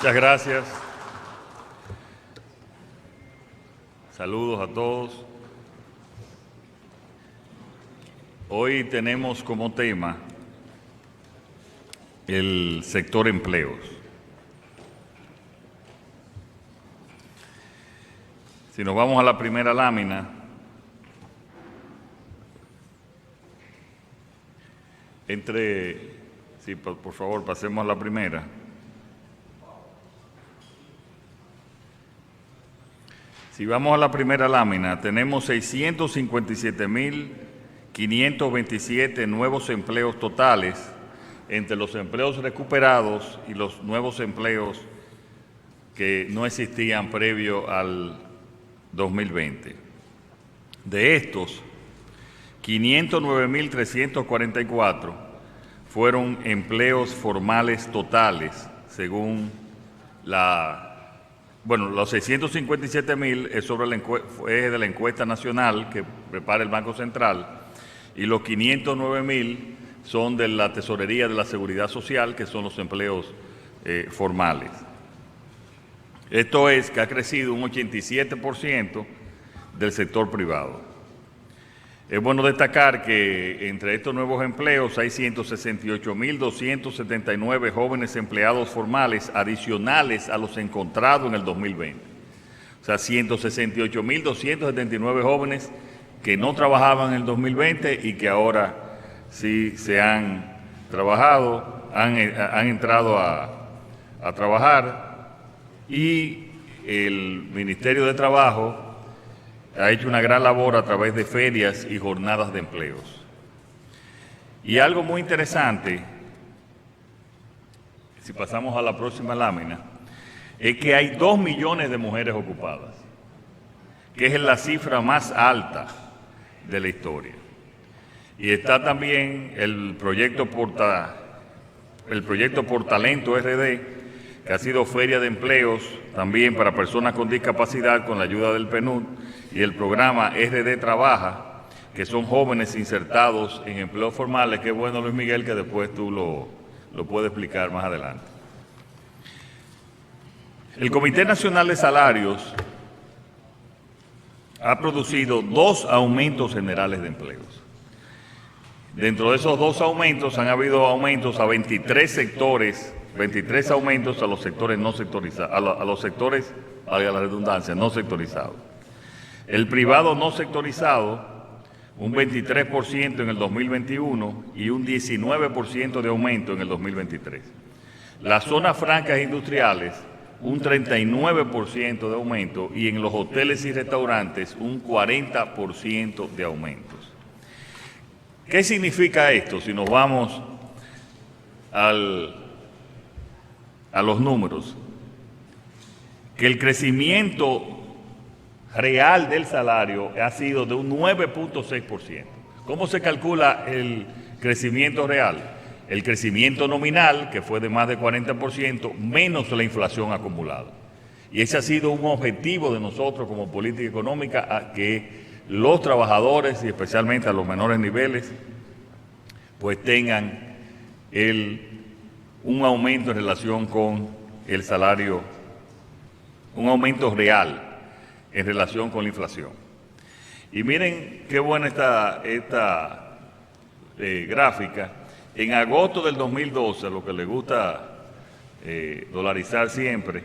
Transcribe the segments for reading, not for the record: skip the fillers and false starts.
Muchas gracias. Saludos a todos. Hoy tenemos como tema el sector empleos. Si nos vamos a la primera lámina, sí, por favor, pasemos a la primera. Si vamos a la primera lámina, tenemos 657.527 nuevos empleos totales entre los empleos recuperados y los nuevos empleos que no existían previo al 2020. De estos, 509.344 fueron empleos formales totales, según los 657.000 es de la encuesta nacional que prepara el Banco Central, y los 509.000 son de la Tesorería de la Seguridad Social, que son los empleos formales. Esto es que ha crecido un 87% del sector privado. Es bueno destacar que entre estos nuevos empleos hay 168.279 jóvenes empleados formales adicionales a los encontrados en el 2020. O sea, 168.279 jóvenes que no trabajaban en el 2020 y que ahora sí se han trabajado, han entrado a trabajar, y el Ministerio de Trabajo ha hecho una gran labor a través de ferias y jornadas de empleos. Y algo muy interesante, si pasamos a la próxima lámina, es que hay 2 millones de mujeres ocupadas, que es la cifra más alta de la historia. Y está también el proyecto Por Talento RD, que ha sido feria de empleos también para personas con discapacidad con la ayuda del PNUD, y el programa RD Trabaja, que son jóvenes insertados en empleos formales. Qué bueno, Luis Miguel, que después tú lo puedes explicar más adelante. El Comité Nacional de Salarios ha producido 2 aumentos generales de empleos. Dentro de esos 2 aumentos han habido aumentos a 23 sectores, 23 aumentos a los sectores no sectorizados, a los sectores, valga la redundancia, no sectorizados. El privado no sectorizado, un 23% en el 2021 y un 19% de aumento en el 2023. Las zonas francas industriales, un 39% de aumento, y en los hoteles y restaurantes un 40% de aumentos. ¿Qué significa esto si nos vamos a los números? Que el crecimiento real del salario ha sido de un 9.6%. ¿Cómo se calcula el crecimiento real? El crecimiento nominal, que fue de más de 40%, menos la inflación acumulada. Y ese ha sido un objetivo de nosotros como política económica, a que los trabajadores, y especialmente a los menores niveles, pues tengan un aumento en relación con el salario, un aumento real en relación con la inflación. Y miren qué buena esta gráfica. En agosto del 2012, lo que le gusta dolarizar siempre,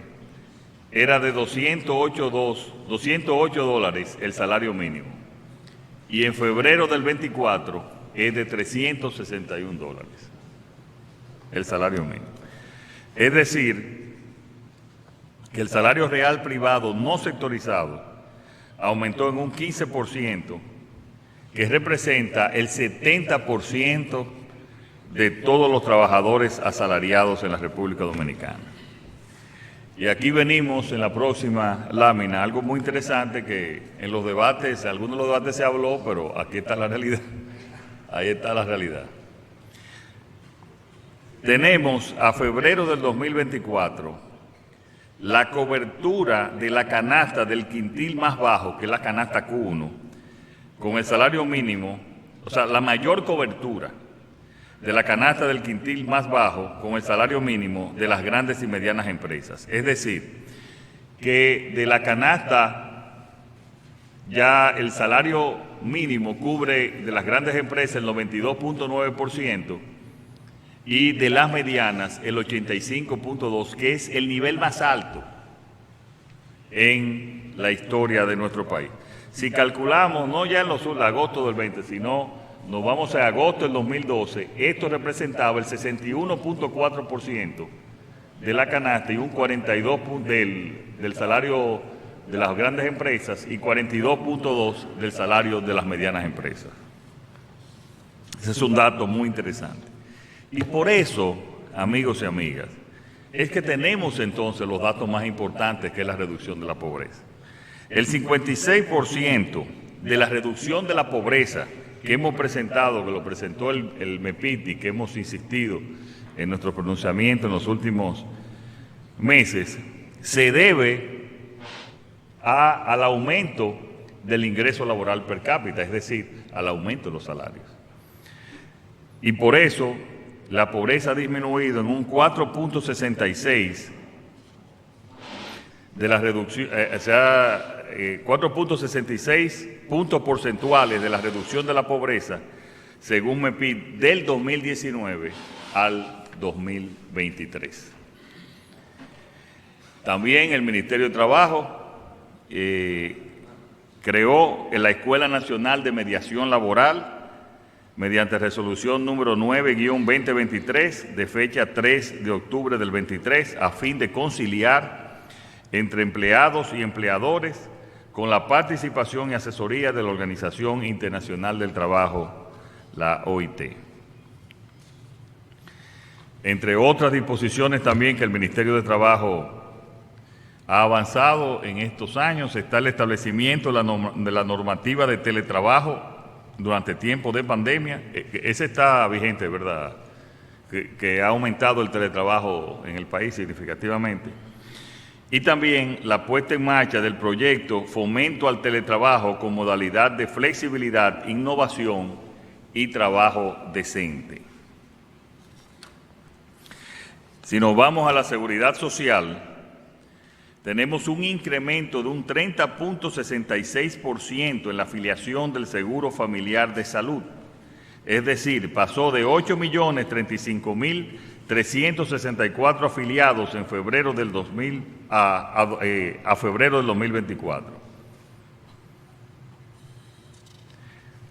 era de $208 el salario mínimo. Y en febrero del 24 es de $361 el salario mínimo. Es decir, que el salario real privado no sectorizado aumentó en un 15%, que representa el 70% de todos los trabajadores asalariados en la República Dominicana. Y aquí venimos en la próxima lámina, algo muy interesante que en los debates, algunos de los debates se habló, pero aquí está la realidad. Ahí está la realidad. Tenemos a febrero del 2024 la cobertura de la canasta del quintil más bajo, que es la canasta Q1, con el salario mínimo, o sea, la mayor cobertura de la canasta del quintil más bajo con el salario mínimo de las grandes y medianas empresas. Es decir, que de la canasta ya el salario mínimo cubre de las grandes empresas el 92.9% y de las medianas el 85.2%, que es el nivel más alto en la historia de nuestro país. Si calculamos, no ya en agosto del 20, sino nos vamos a agosto del 2012, esto representaba el 61.4% de la canasta y un 42% del salario de las grandes empresas y 42.2% del salario de las medianas empresas. Ese es un dato muy interesante. Y por eso, amigos y amigas, es que tenemos entonces los datos más importantes, que es la reducción de la pobreza. El 56% de la reducción de la pobreza que hemos presentado, que lo presentó el MEPIT y que hemos insistido en nuestro pronunciamiento en los últimos meses, se debe al aumento del ingreso laboral per cápita, es decir, al aumento de los salarios. Y por eso la pobreza ha disminuido en un 4.66 de la reducción, 4.66 puntos porcentuales de la reducción de la pobreza, según MEPIT, del 2019 al 2023. También el Ministerio de Trabajo creó la Escuela Nacional de Mediación Laboral mediante resolución número 9-2023 de fecha 3 de octubre del 23 a fin de conciliar entre empleados y empleadores con la participación y asesoría de la Organización Internacional del Trabajo, la OIT. Entre otras disposiciones también que el Ministerio de Trabajo ha avanzado en estos años está el establecimiento de la normativa de teletrabajo durante tiempos de pandemia. Ese está vigente, ¿verdad? Que ha aumentado el teletrabajo en el país significativamente. Y también la puesta en marcha del proyecto Fomento al Teletrabajo con modalidad de flexibilidad, innovación y trabajo decente. Si nos vamos a la seguridad social, tenemos un incremento de un 30.66% en la afiliación del Seguro Familiar de Salud. Es decir, pasó de 8.035.364 afiliados en febrero del 2000 a febrero del 2024.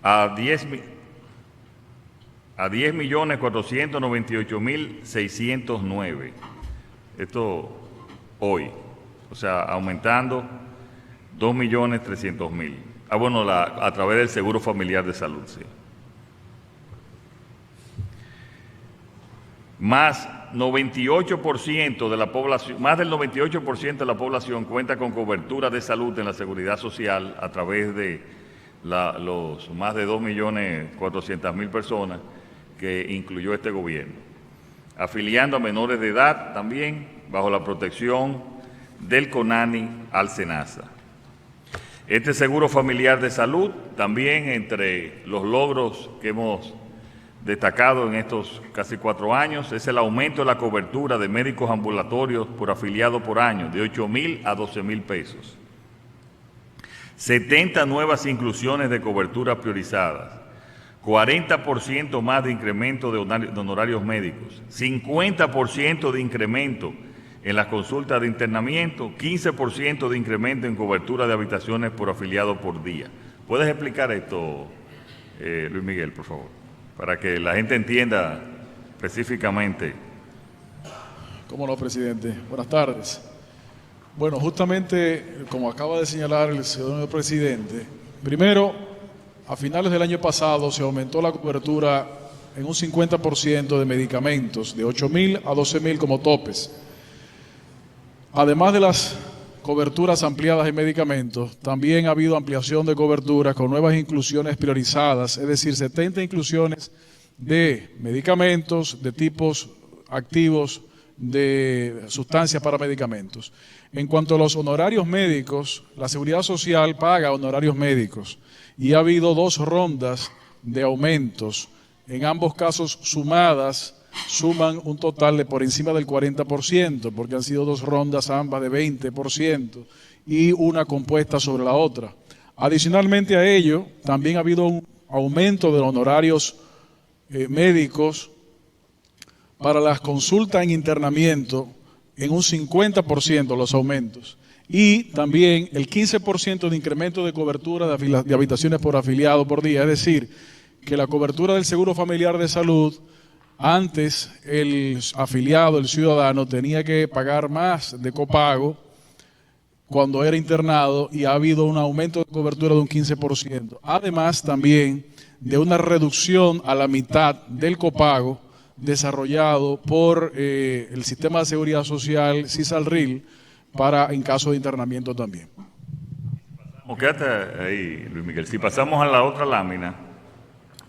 A 10.498.609. Esto hoy. O sea, aumentando 2.300.000. Bueno, a través del Seguro Familiar de Salud, sí. Más 98% de la población, más del 98% de la población cuenta con cobertura de salud en la Seguridad Social a través de los más de 2.400.000 personas que incluyó este gobierno, afiliando a menores de edad también bajo la protección del CONANI al SENASA. Este Seguro Familiar de Salud, también entre los logros que hemos destacado en estos casi 4 años, es el aumento de la cobertura de médicos ambulatorios por afiliado por año, de 8.000 a 12.000 pesos. 70 nuevas inclusiones de cobertura priorizadas, 40% más de incremento de honorarios médicos, 50% de incremento en las consultas de internamiento, 15% de incremento en cobertura de habitaciones por afiliado por día. ¿Puedes explicar esto, Luis Miguel, por favor? Para que la gente entienda específicamente. Cómo no, presidente. Buenas tardes. Bueno, justamente, como acaba de señalar el señor presidente, primero, a finales del año pasado se aumentó la cobertura en un 50% de medicamentos, de 8.000 a 12.000 como topes. Además de las coberturas ampliadas en medicamentos, también ha habido ampliación de cobertura con nuevas inclusiones priorizadas, es decir, 70 inclusiones de medicamentos, de tipos activos, de sustancias para medicamentos. En cuanto a los honorarios médicos, la Seguridad Social paga honorarios médicos y ha habido 2 rondas de aumentos en ambos casos sumadas, suman un total de por encima del 40%, porque han sido dos rondas ambas de 20% y una compuesta sobre la otra. Adicionalmente a ello, también ha habido un aumento de los honorarios médicos para las consultas en internamiento en un 50% los aumentos. Y también el 15% de incremento de cobertura de habitaciones por afiliado por día, es decir, que la cobertura del Seguro Familiar de Salud, antes el afiliado, el ciudadano, tenía que pagar más de copago cuando era internado y ha habido un aumento de cobertura de un 15%. Además también de una reducción a la mitad del copago desarrollado por el Sistema de Seguridad Social, CISALRIL, en caso de internamiento también. Quédate ahí, Luis Miguel. Si pasamos a la otra lámina,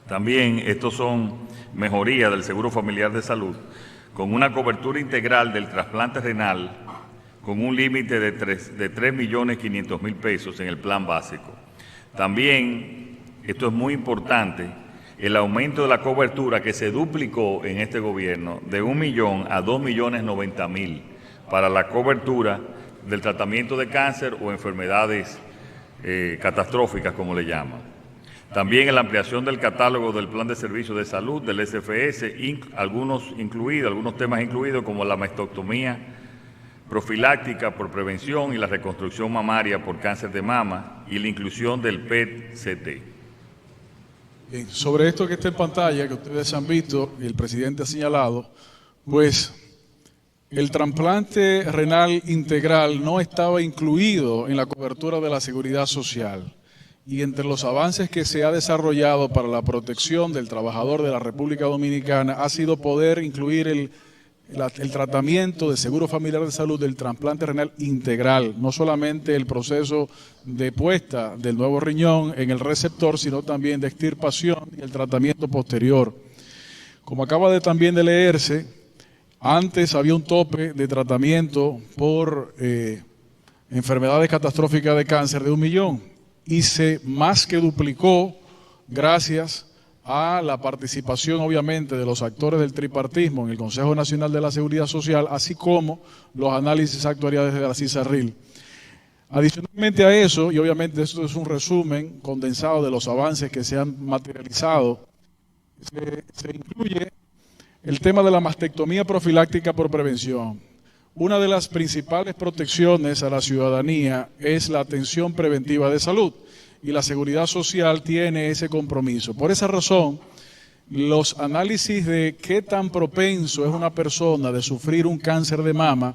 también estos son mejorías del Seguro Familiar de Salud, con una cobertura integral del trasplante renal, con un límite de 3.500.000 pesos en el plan básico. También, esto es muy importante, el aumento de la cobertura que se duplicó en este gobierno de 1 millón a 2.090.000 para la cobertura del tratamiento de cáncer o enfermedades catastróficas, como le llaman. También en la ampliación del catálogo del Plan de Servicios de Salud, del SFS, algunos temas incluidos como la mastectomía profiláctica por prevención y la reconstrucción mamaria por cáncer de mama y la inclusión del PET-CT. Bien, sobre esto que está en pantalla, que ustedes han visto y el presidente ha señalado, pues el trasplante renal integral no estaba incluido en la cobertura de la seguridad social. Y entre los avances que se ha desarrollado para la protección del trabajador de la República Dominicana ha sido poder incluir el tratamiento de Seguro Familiar de Salud del trasplante renal integral, no solamente el proceso de puesta del nuevo riñón en el receptor, sino también de extirpación y el tratamiento posterior. Como acaba también de leerse, antes había un tope de tratamiento por enfermedades catastróficas de cáncer de 1 millón y se más que duplicó gracias a la participación, obviamente, de los actores del tripartismo en el Consejo Nacional de la Seguridad Social, así como los análisis actuariales de la CISALRIL. Adicionalmente a eso, y obviamente esto es un resumen condensado de los avances que se han materializado, se incluye el tema de la mastectomía profiláctica por prevención. Una de las principales protecciones a la ciudadanía es la atención preventiva de salud y la Seguridad Social tiene ese compromiso. Por esa razón, los análisis de qué tan propenso es una persona de sufrir un cáncer de mama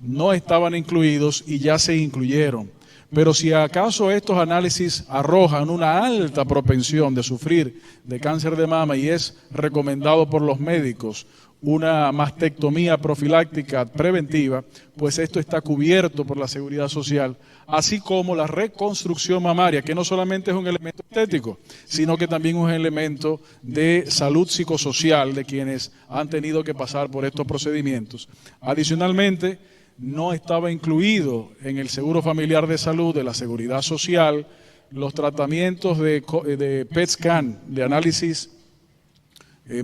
no estaban incluidos y ya se incluyeron. Pero si acaso estos análisis arrojan una alta propensión de sufrir de cáncer de mama y es recomendado por los médicos una mastectomía profiláctica preventiva, pues esto está cubierto por la Seguridad Social, así como la reconstrucción mamaria, que no solamente es un elemento estético, sino que también es un elemento de salud psicosocial de quienes han tenido que pasar por estos procedimientos. Adicionalmente, no estaba incluido en el Seguro Familiar de Salud de la Seguridad Social los tratamientos de PET-scan, de análisis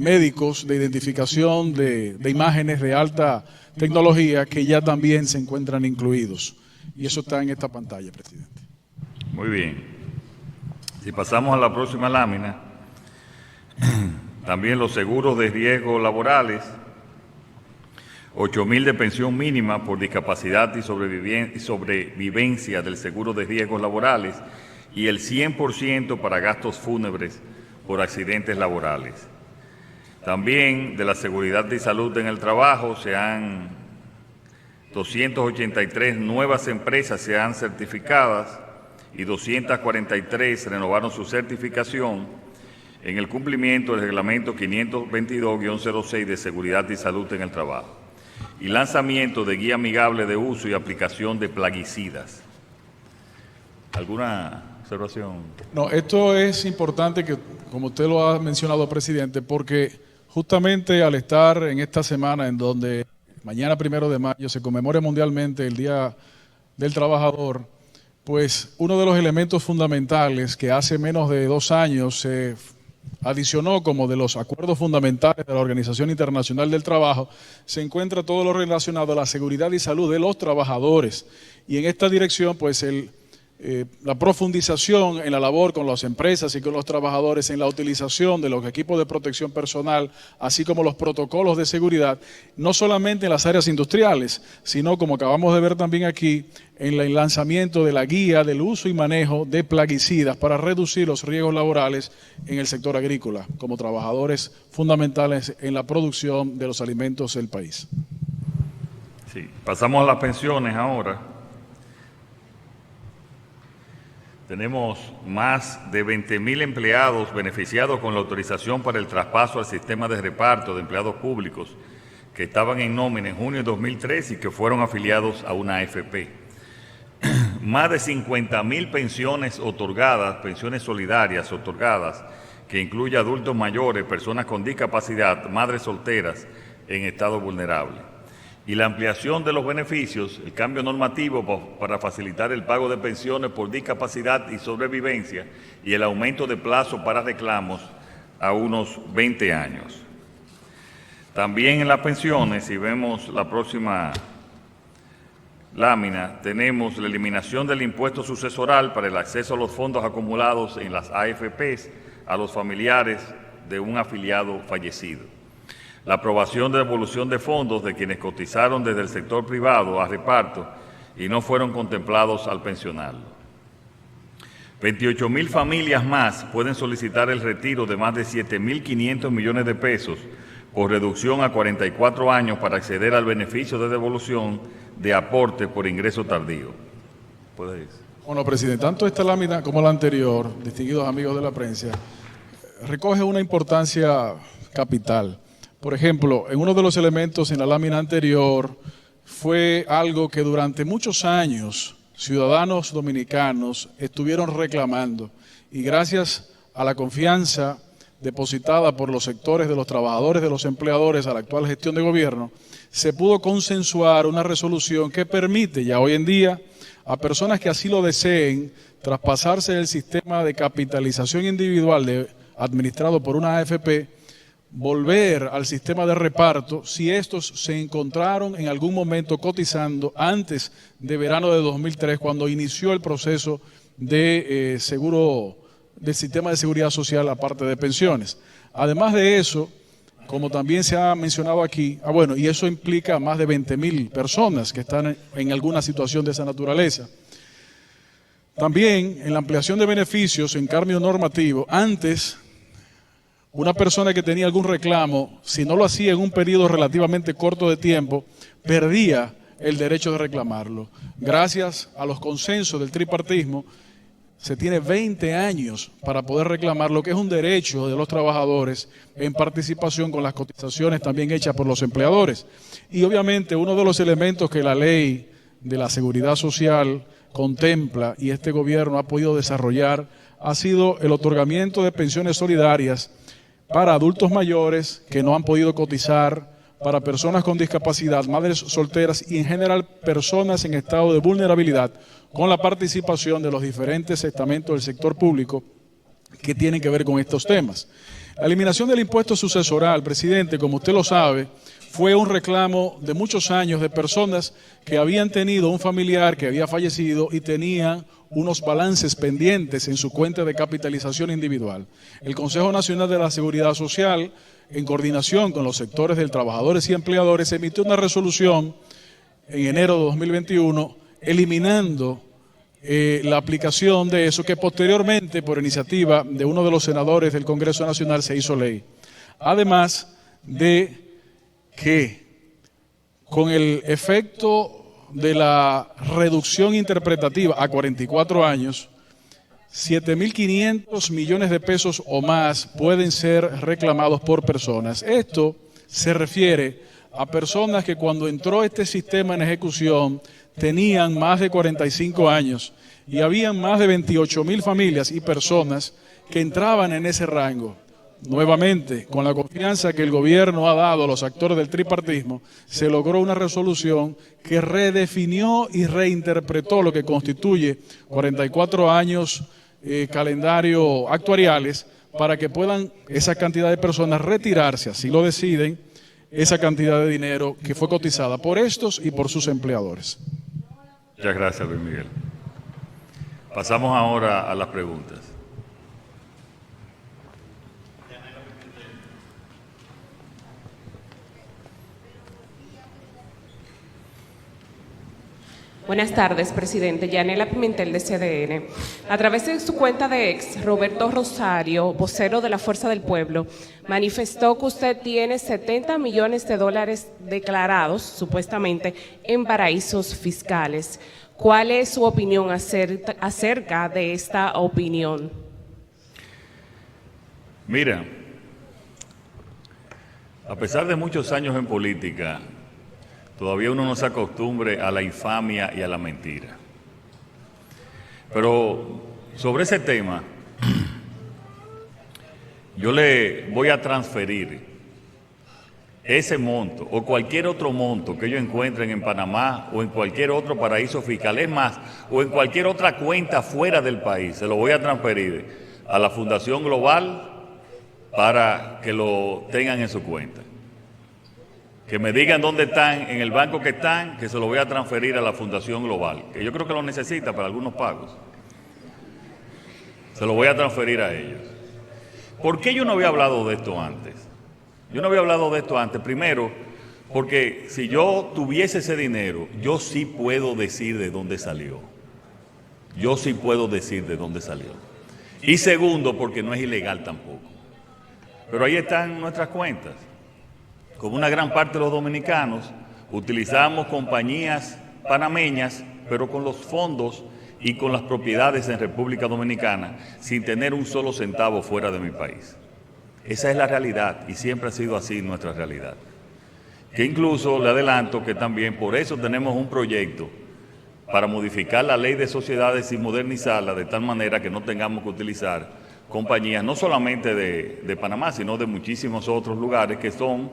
médicos de identificación de imágenes de alta tecnología que ya también se encuentran incluidos. Y eso está en esta pantalla, presidente. Muy bien. Si pasamos a la próxima lámina, también los seguros de riesgo laborales, 8.000 de pensión mínima por discapacidad y sobrevivencia del seguro de riesgos laborales y el 100% para gastos fúnebres por accidentes laborales. También de la seguridad y salud en el trabajo 283 nuevas empresas se han certificadas y 243 renovaron su certificación en el cumplimiento del reglamento 522-06 de seguridad y salud en el trabajo y lanzamiento de guía amigable de uso y aplicación de plaguicidas. ¿Alguna observación? No, esto es importante que, como usted lo ha mencionado, presidente, porque justamente al estar en esta semana en donde mañana 1 de mayo se conmemora mundialmente el Día del Trabajador, pues uno de los elementos fundamentales que hace menos de 2 años se adicionó como de los acuerdos fundamentales de la Organización Internacional del Trabajo, se encuentra todo lo relacionado a la seguridad y salud de los trabajadores. Y en esta dirección, pues la profundización en la labor con las empresas y con los trabajadores en la utilización de los equipos de protección personal, así como los protocolos de seguridad, no solamente en las áreas industriales, sino como acabamos de ver también aquí, en el lanzamiento de la guía del uso y manejo de plaguicidas para reducir los riesgos laborales en el sector agrícola, como trabajadores fundamentales en la producción de los alimentos del país. Sí, pasamos a las pensiones ahora. Tenemos más de 20.000 empleados beneficiados con la autorización para el traspaso al sistema de reparto de empleados públicos que estaban en nómina en junio de 2003 y que fueron afiliados a una AFP. Más de 50.000 pensiones otorgadas, pensiones solidarias otorgadas, que incluye adultos mayores, personas con discapacidad, madres solteras en estado vulnerable. Y la ampliación de los beneficios, el cambio normativo para facilitar el pago de pensiones por discapacidad y sobrevivencia y el aumento de plazo para reclamos a unos 20 años. También en las pensiones, si vemos la próxima lámina, tenemos la eliminación del impuesto sucesoral para el acceso a los fondos acumulados en las AFPs a los familiares de un afiliado fallecido. La aprobación de devolución de fondos de quienes cotizaron desde el sector privado a reparto y no fueron contemplados al pensionarlo. 28.000 familias más pueden solicitar el retiro de más de 7.500 millones de pesos por reducción a 44 años para acceder al beneficio de devolución de aporte por ingreso tardío. ¿Puedes? Bueno, presidente, tanto esta lámina como la anterior, distinguidos amigos de la prensa, recoge una importancia capital. Por ejemplo, en uno de los elementos en la lámina anterior fue algo que durante muchos años ciudadanos dominicanos estuvieron reclamando y gracias a la confianza depositada por los sectores de los trabajadores, de los empleadores a la actual gestión de gobierno, se pudo consensuar una resolución que permite ya hoy en día a personas que así lo deseen traspasarse del sistema de capitalización individual administrado por una AFP, volver al sistema de reparto si estos se encontraron en algún momento cotizando antes de verano de 2003, cuando inició el proceso de seguro del sistema de seguridad social, aparte de pensiones. Además de eso, como también se ha mencionado aquí, y eso implica a más de 20.000 personas que están en alguna situación de esa naturaleza. También en la ampliación de beneficios en cambio normativo, antes una persona que tenía algún reclamo, si no lo hacía en un periodo relativamente corto de tiempo, perdía el derecho de reclamarlo. Gracias a los consensos del tripartismo, se tiene 20 años para poder reclamar lo que es un derecho de los trabajadores en participación con las cotizaciones también hechas por los empleadores. Y obviamente uno de los elementos que la ley de la seguridad social contempla y este gobierno ha podido desarrollar ha sido el otorgamiento de pensiones solidarias para adultos mayores que no han podido cotizar, para personas con discapacidad, madres solteras y en general personas en estado de vulnerabilidad, con la participación de los diferentes estamentos del sector público que tienen que ver con estos temas. La eliminación del impuesto sucesoral, presidente, como usted lo sabe, fue un reclamo de muchos años de personas que habían tenido un familiar que había fallecido y tenían unos balances pendientes en su cuenta de capitalización individual. El Consejo Nacional de la Seguridad Social, en coordinación con los sectores de trabajadores y empleadores, emitió una resolución en enero de 2021 eliminando la aplicación de eso, que posteriormente, por iniciativa de uno de los senadores del Congreso Nacional, se hizo ley. Además de que con el efecto de la reducción interpretativa a 44 años, 7.500 millones de pesos o más pueden ser reclamados por personas. Esto se refiere a personas que cuando entró este sistema en ejecución tenían más de 45 años y habían más de 28.000 familias y personas que entraban en ese rango. Nuevamente, con la confianza que el gobierno ha dado a los actores del tripartismo, se logró una resolución que redefinió y reinterpretó lo que constituye 44 años calendario actuariales para que puedan esa cantidad de personas retirarse, así lo deciden, esa cantidad de dinero que fue cotizada por estos y por sus empleadores. Muchas gracias, Luis Miguel. Pasamos ahora a las preguntas. Buenas tardes, presidente. Yanela Pimentel, de CDN. A través de su cuenta de ex, Roberto Rosario, vocero de la Fuerza del Pueblo, manifestó que usted tiene 70 millones de dólares declarados, supuestamente, en paraísos fiscales. ¿Cuál es su opinión acerca de esta opinión? Mira, a pesar de muchos años en política, todavía uno no se acostumbre a la infamia y a la mentira. Pero sobre ese tema, yo le voy a transferir ese monto o cualquier otro monto que ellos encuentren en Panamá o en cualquier otro paraíso fiscal, es más, o en cualquier otra cuenta fuera del país, se lo voy a transferir a la Fundación Global para que lo tengan en su cuenta. Que me digan dónde están, en el banco que están, que se lo voy a transferir a la Fundación Global, que yo creo que lo necesita para algunos pagos. Se lo voy a transferir a ellos. ¿Por qué yo no había hablado de esto antes? Yo no había hablado de esto antes, primero, porque si yo tuviese ese dinero, yo sí puedo decir de dónde salió. Yo sí puedo decir de dónde salió. Y segundo, porque no es ilegal tampoco. Pero ahí están nuestras cuentas. Como una gran parte de los dominicanos, utilizamos compañías panameñas, pero con los fondos y con las propiedades en República Dominicana, sin tener un solo centavo fuera de mi país. Esa es la realidad y siempre ha sido así nuestra realidad. Que incluso le adelanto que también por eso tenemos un proyecto para modificar la ley de sociedades y modernizarla de tal manera que no tengamos que utilizar compañías no solamente de Panamá, sino de muchísimos otros lugares que son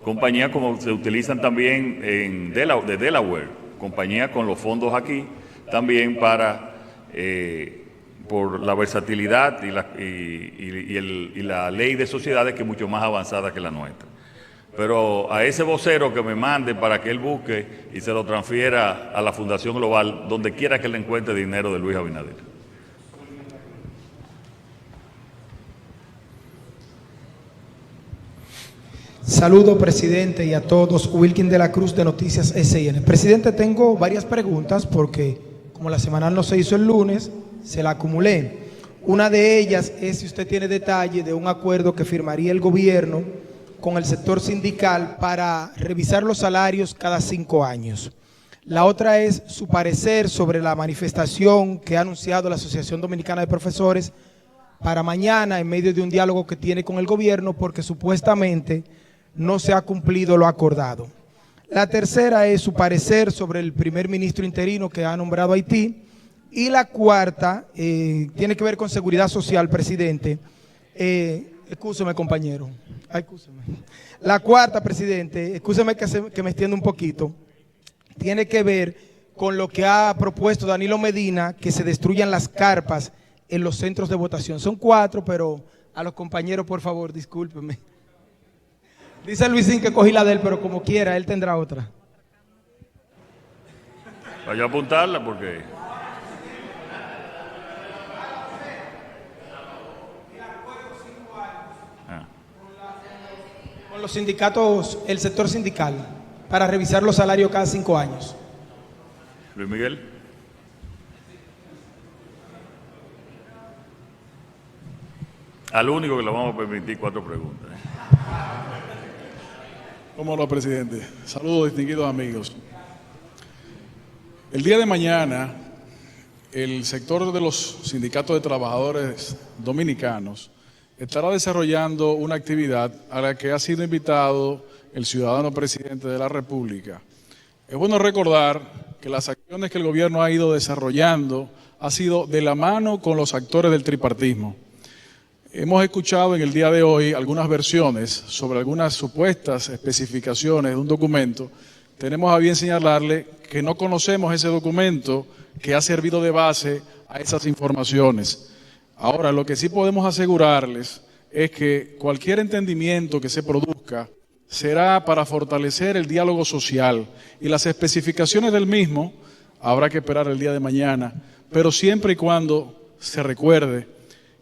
compañías como se utilizan también de Delaware, compañías con los fondos aquí, también para, por la versatilidad y la ley de sociedades que es mucho más avanzada que la nuestra. Pero a ese vocero que me mande para que él busque y se lo transfiera a la Fundación Global, donde quiera que le encuentre dinero de Luis Abinader. Saludo, presidente, y a todos. Wilkin de la Cruz, de Noticias SIN. Presidente, tengo varias preguntas porque como la semanal no se hizo el lunes, se la acumulé. Una de ellas es si usted tiene detalle de un acuerdo que firmaría el gobierno con el sector sindical para revisar los salarios cada 5 años. La otra es su parecer sobre la manifestación que ha anunciado la Asociación Dominicana de Profesores para mañana en medio de un diálogo que tiene con el gobierno porque supuestamente no se ha cumplido lo acordado. La tercera es su parecer sobre el primer ministro interino que ha nombrado Haití. Y la cuarta tiene que ver con seguridad social, presidente. Excúseme, compañero. Excúseme. La cuarta, presidente, excúseme que me extienda un poquito, tiene que ver con lo que ha propuesto Danilo Medina, que se destruyan las carpas en los centros de votación. Son 4, pero a los compañeros, por favor, discúlpenme. Dice Luisín que cogí la de él, pero como quiera, él tendrá otra. Vaya a apuntarla porque... Con los sindicatos, el sector sindical, para revisar los salarios cada 5 años. Luis Miguel. Al único que le vamos a permitir 4 preguntas. Cómo no, presidente. Saludos, distinguidos amigos. El día de mañana, el sector de los sindicatos de trabajadores dominicanos estará desarrollando una actividad a la que ha sido invitado el ciudadano presidente de la República. Es bueno recordar que las acciones que el gobierno ha ido desarrollando ha sido de la mano con los actores del tripartismo. Hemos escuchado en el día de hoy algunas versiones sobre algunas supuestas especificaciones de un documento. Tenemos a bien señalarle que no conocemos ese documento que ha servido de base a esas informaciones. Ahora, lo que sí podemos asegurarles es que cualquier entendimiento que se produzca será para fortalecer el diálogo social y las especificaciones del mismo habrá que esperar el día de mañana, pero siempre y cuando se recuerde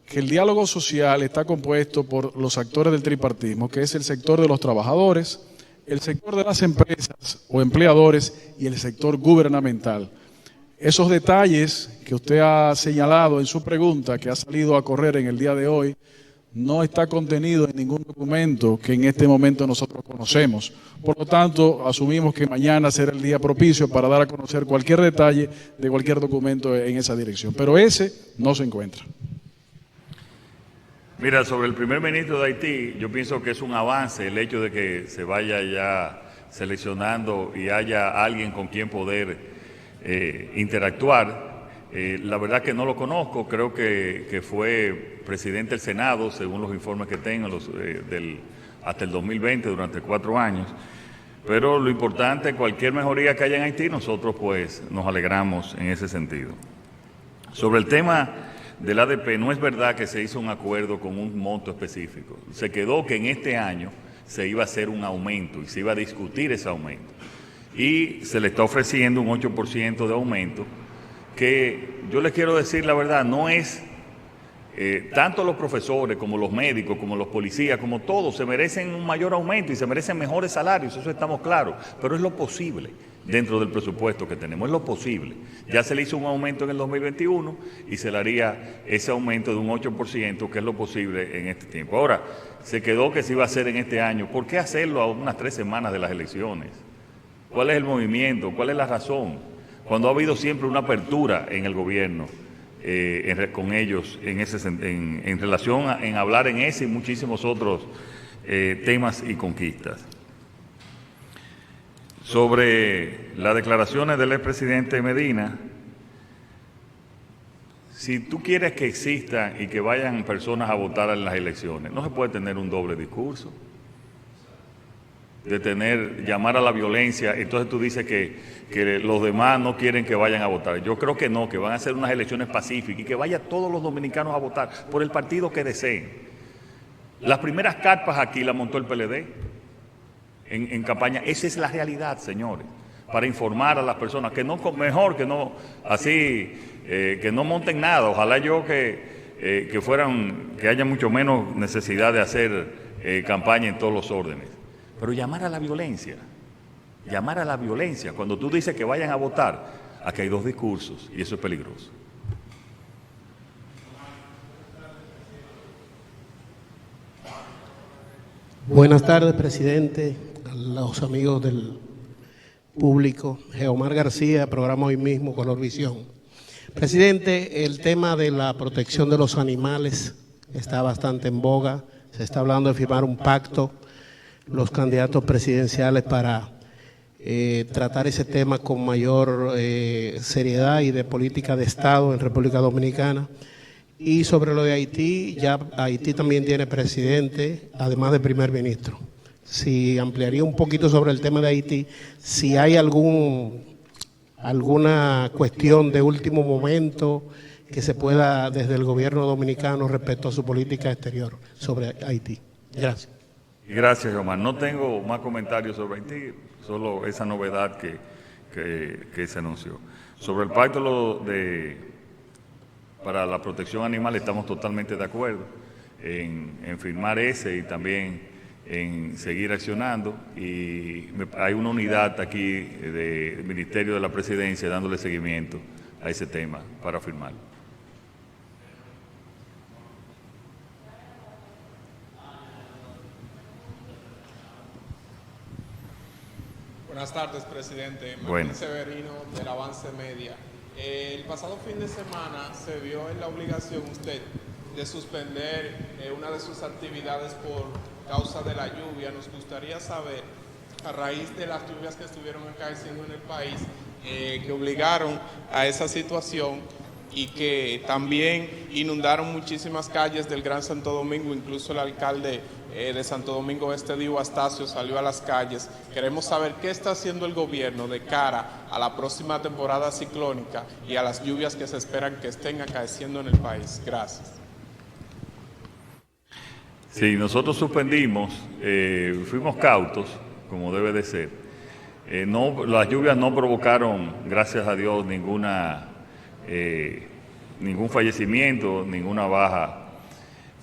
que el diálogo social está compuesto por los actores del tripartismo, que es el sector de los trabajadores, el sector de las empresas o empleadores y el sector gubernamental. Esos detalles que usted ha señalado en su pregunta, que ha salido a correr en el día de hoy, no está contenido en ningún documento que en este momento nosotros conocemos. Por lo tanto, asumimos que mañana será el día propicio para dar a conocer cualquier detalle de cualquier documento en esa dirección. Pero ese no se encuentra. Mira, sobre el primer ministro de Haití, yo pienso que es un avance el hecho de que se vaya ya seleccionando y haya alguien con quien poder interactuar. La verdad que no lo conozco, creo que fue presidente del Senado, según los informes que tengo, hasta el 2020, durante 4 años. Pero lo importante, cualquier mejoría que haya en Haití, nosotros pues nos alegramos en ese sentido. Sobre el tema del ADP, no es verdad que se hizo un acuerdo con un monto específico. Se quedó que en este año se iba a hacer un aumento y se iba a discutir ese aumento. Y se le está ofreciendo un 8% de aumento, que yo les quiero decir la verdad, no es tanto los profesores como los médicos, como los policías, como todos, se merecen un mayor aumento y se merecen mejores salarios, eso estamos claros, pero es lo posible dentro del presupuesto que tenemos, es lo posible. Ya se le hizo un aumento en el 2021 y se le haría ese aumento de un 8%, que es lo posible en este tiempo. Ahora, se quedó que se iba a hacer en este año, ¿por qué hacerlo a unas 3 semanas de las elecciones? ¿Cuál es el movimiento? ¿Cuál es la razón? Cuando ha habido siempre una apertura en el gobierno con ellos en relación en hablar en ese y muchísimos otros temas y conquistas. Sobre las declaraciones del expresidente Medina, si tú quieres que existan y que vayan personas a votar en las elecciones, no se puede tener un doble discurso. Llamar a la violencia, entonces tú dices que los demás no quieren que vayan a votar. Yo creo que no, que van a ser unas elecciones pacíficas y que vayan todos los dominicanos a votar por el partido que deseen. Las primeras carpas aquí las montó el PLD en campaña. Esa es la realidad, señores, para informar a las personas, que no, mejor que no, así, que no monten nada. Ojalá yo que haya mucho menos necesidad de hacer campaña en todos los órdenes. Pero llamar a la violencia, cuando tú dices que vayan a votar, aquí hay 2 discursos y eso es peligroso. Buenas tardes, presidente, a los amigos del público. Geomar García, programa Hoy Mismo, Color Visión. Presidente, el tema de la protección de los animales está bastante en boga. Se está hablando de firmar un pacto, los candidatos presidenciales, para tratar ese tema con mayor seriedad y de política de Estado en República Dominicana. Y sobre lo de Haití, ya Haití también tiene presidente, además de primer ministro. Si ampliaría un poquito sobre el tema de Haití, si hay alguna cuestión de último momento que se pueda desde el gobierno dominicano respecto a su política exterior sobre Haití. Gracias. Gracias, Omar. No tengo más comentarios sobre Haití, solo esa novedad que se anunció. Sobre el pacto para la protección animal, estamos totalmente de acuerdo en firmar ese y también en seguir accionando. Y hay una unidad aquí del Ministerio de la Presidencia dándole seguimiento a ese tema para firmarlo. Buenas tardes, presidente. Bueno. Martín Severino, del Avance Media. El pasado fin de semana se vio en la obligación usted de suspender una de sus actividades por causa de la lluvia. Nos gustaría saber, a raíz de las lluvias que estuvieron acaeciendo en el país, que obligaron a esa situación y que también inundaron muchísimas calles del Gran Santo Domingo, incluso el alcalde de Santo Domingo Este, Dio Astacio, salió a las calles. Queremos saber qué está haciendo el gobierno de cara a la próxima temporada ciclónica y a las lluvias que se esperan que estén acaeciendo en el país. Gracias. Sí, nosotros suspendimos, fuimos cautos, como debe de ser. Las lluvias no provocaron, gracias a Dios, ningún fallecimiento, ninguna baja,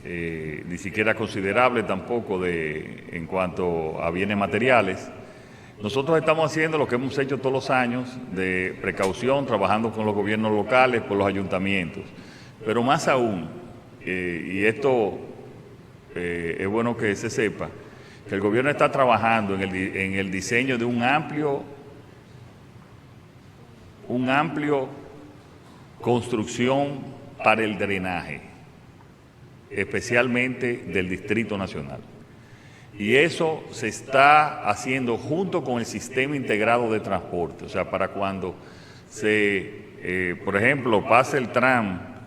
ni siquiera considerable tampoco en cuanto a bienes materiales. Nosotros estamos haciendo lo que hemos hecho todos los años de precaución, trabajando con los gobiernos locales, con los ayuntamientos. Pero más aún, y esto es bueno que se sepa, que el gobierno está trabajando en el diseño de un amplio construcción para el drenaje, especialmente del Distrito Nacional. Y eso se está haciendo junto con el sistema integrado de transporte. O sea, para cuando por ejemplo, pase el tram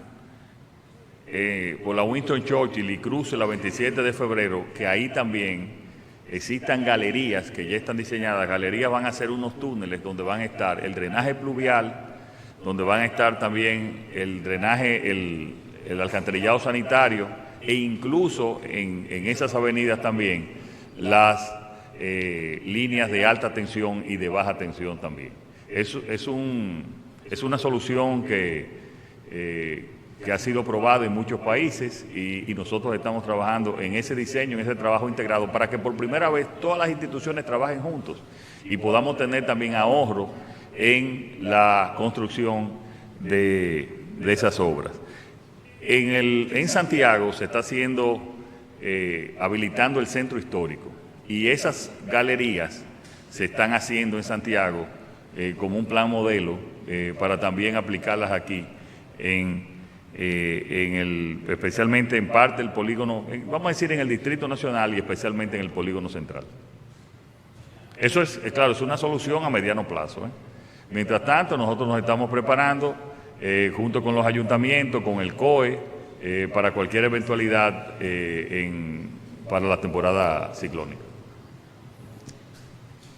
por la Winston Churchill y cruce la 27 de febrero, que ahí también existan galerías que ya están diseñadas. Galerías van a ser unos túneles donde van a estar el drenaje pluvial, donde van a estar también el drenaje, el alcantarillado sanitario, e incluso en esas avenidas también las líneas de alta tensión y de baja tensión también. Es una solución que ha sido probada en muchos países y nosotros estamos trabajando en ese diseño, en ese trabajo integrado, para que por primera vez todas las instituciones trabajen juntos y podamos tener también ahorro en la construcción de esas obras. En Santiago se está haciendo, habilitando el centro histórico, y esas galerías se están haciendo en Santiago como un plan modelo para también aplicarlas aquí, especialmente en parte del polígono, vamos a decir en el Distrito Nacional y especialmente en el polígono central. Eso es claro, es una solución a mediano plazo. Mientras tanto, nosotros nos estamos preparando junto con los ayuntamientos, con el COE, para cualquier eventualidad para la temporada ciclónica.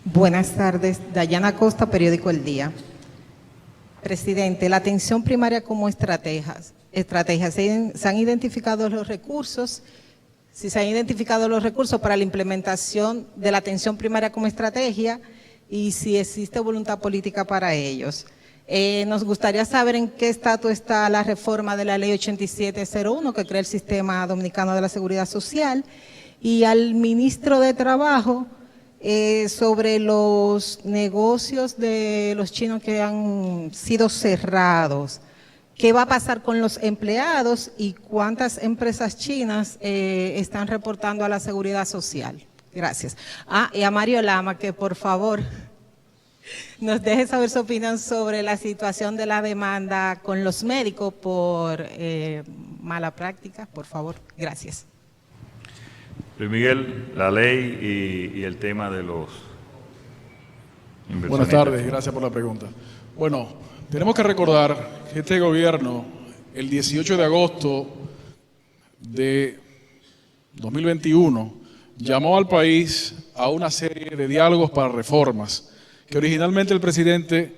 Buenas tardes, Dayana Costa, periódico El Día. Presidente, la atención primaria como estrategia, ¿se han identificado los recursos? Si se han identificado los recursos para la implementación de la atención primaria como estrategia y si existe voluntad política para ellos. Nos gustaría saber en qué estatus está la reforma de la Ley 8701 que crea el Sistema Dominicano de la Seguridad Social, y al ministro de Trabajo sobre los negocios de los chinos que han sido cerrados. ¿Qué va a pasar con los empleados y cuántas empresas chinas están reportando a la Seguridad Social? Gracias. Y a Mario Lama, que por favor nos deje saber su opinión sobre la situación de la demanda con los médicos por mala práctica, por favor. Gracias. Luis Miguel, la ley y el tema de los inversionistas. Buenas tardes, gracias por la pregunta. Bueno, tenemos que recordar que este gobierno, el 18 de agosto de 2021, llamó al país a una serie de diálogos para reformas, que originalmente el presidente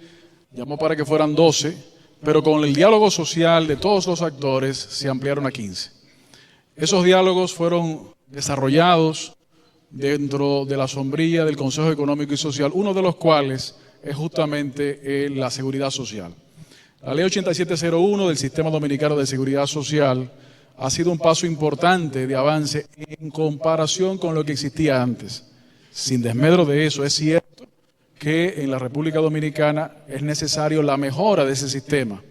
llamó para que fueran 12, pero con el diálogo social de todos los actores se ampliaron a 15. Esos diálogos fueron desarrollados dentro de la sombrilla del Consejo Económico y Social, uno de los cuales es justamente la seguridad social. La Ley 8701 del Sistema Dominicano de Seguridad Social ha sido un paso importante de avance en comparación con lo que existía antes. Sin desmedro de eso, es cierto que en la República Dominicana es necesario la mejora de ese sistema.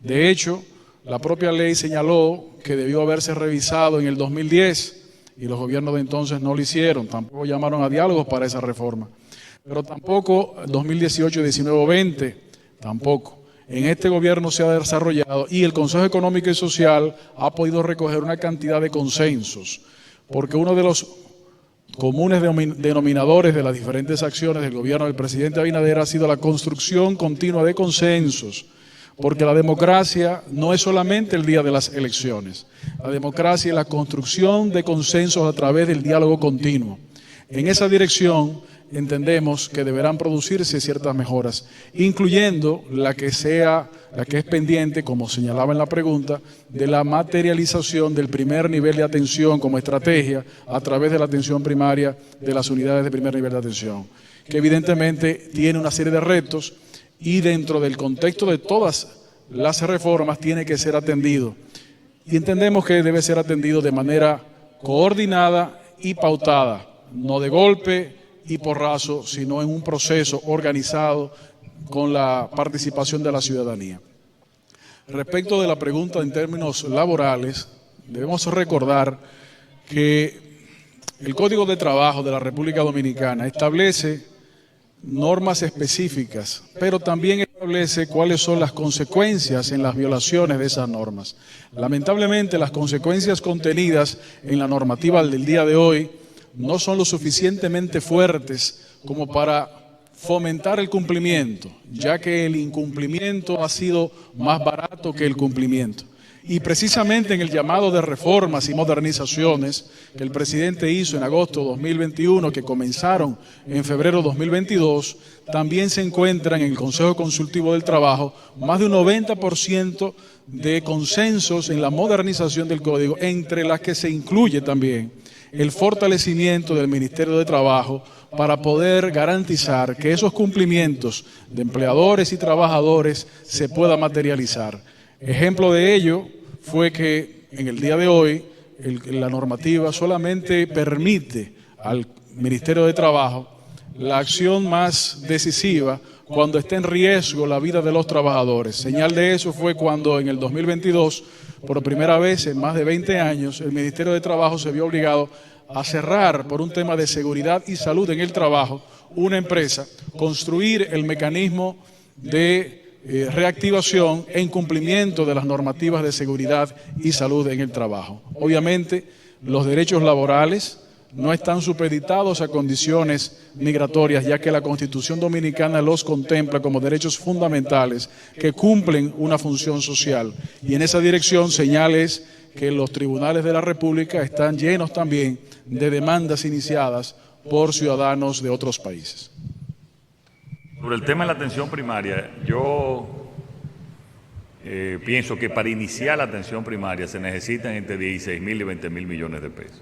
De hecho, la propia ley señaló que debió haberse revisado en el 2010 y los gobiernos de entonces no lo hicieron, tampoco llamaron a diálogos para esa reforma. Pero tampoco 2018, 19 o 20, tampoco. En este gobierno se ha desarrollado y el Consejo Económico y Social ha podido recoger una cantidad de consensos, porque uno de los comunes denominadores de las diferentes acciones del gobierno del presidente Abinader ha sido la construcción continua de consensos, porque la democracia no es solamente el día de las elecciones, la democracia es la construcción de consensos a través del diálogo continuo. En esa dirección, entendemos que deberán producirse ciertas mejoras, incluyendo la que es pendiente, como señalaba en la pregunta, de la materialización del primer nivel de atención como estrategia a través de la atención primaria de las unidades de primer nivel de atención, que evidentemente tiene una serie de retos y dentro del contexto de todas las reformas tiene que ser atendido. Y entendemos que debe ser atendido de manera coordinada y pautada, no de golpe y porrazo, sino en un proceso organizado con la participación de la ciudadanía. Respecto de la pregunta en términos laborales, debemos recordar que el Código de Trabajo de la República Dominicana establece normas específicas, pero también establece cuáles son las consecuencias en las violaciones de esas normas. Lamentablemente, las consecuencias contenidas en la normativa del día de hoy no son lo suficientemente fuertes como para fomentar el cumplimiento, ya que el incumplimiento ha sido más barato que el cumplimiento. Y precisamente en el llamado de reformas y modernizaciones que el presidente hizo en agosto de 2021, que comenzaron en febrero de 2022, también se encuentran en el Consejo Consultivo del Trabajo más de un 90% de consensos en la modernización del Código, entre las que se incluye también el fortalecimiento del Ministerio de Trabajo para poder garantizar que esos cumplimientos de empleadores y trabajadores se puedan materializar. Ejemplo de ello fue que en el día de hoy la normativa solamente permite al Ministerio de Trabajo la acción más decisiva cuando esté en riesgo la vida de los trabajadores. Señal de eso fue cuando en el 2022, por primera vez en más de 20 años, el Ministerio de Trabajo se vio obligado a cerrar por un tema de seguridad y salud en el trabajo una empresa, construir el mecanismo de reactivación en cumplimiento de las normativas de seguridad y salud en el trabajo. Obviamente, los derechos laborales no están supeditados a condiciones migratorias, ya que la Constitución Dominicana los contempla como derechos fundamentales que cumplen una función social. Y en esa dirección, señales que los tribunales de la República están llenos también de demandas iniciadas por ciudadanos de otros países. Sobre el tema de la atención primaria, yo pienso que para iniciar la atención primaria se necesitan entre 16.000 y 20.000 millones de pesos.